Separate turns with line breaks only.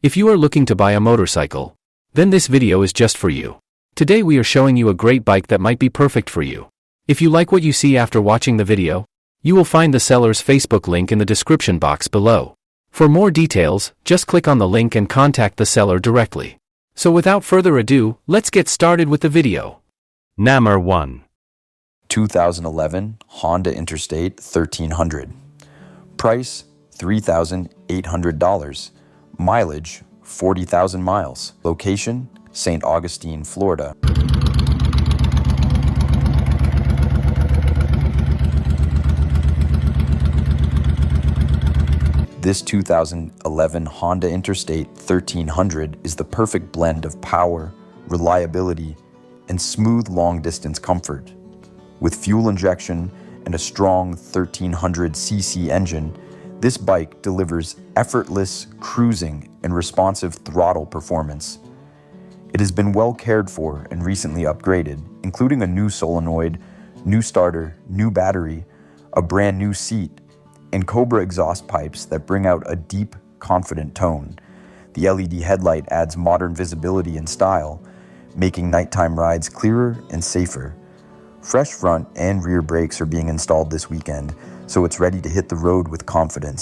If you are looking to buy a motorcycle, then this video is just for you. Today we are showing you a great bike that might be perfect for you. If you like what you see after watching the video, you will find the seller's Facebook link in the description box below. For more details, just click on the link and contact the seller directly. So without further ado, let's get started with the video. Number 1.
2011 Honda Interstate 1300. Price $3,800. Mileage 40,000 miles. Location St. Augustine, Florida. This 2011 Honda Interstate 1300 is the perfect blend of power, reliability, and smooth long-distance comfort. With fuel injection and a strong 1300cc engine, this bike delivers effortless cruising and responsive throttle performance. It has been well cared for and recently upgraded, including a new solenoid, new starter, new battery, a brand new seat, and Cobra exhaust pipes that bring out a deep, confident tone. The LED headlight adds modern visibility and style, making nighttime rides clearer and safer. Fresh front and rear brakes are being installed this weekend, so it's ready to hit the road with confidence.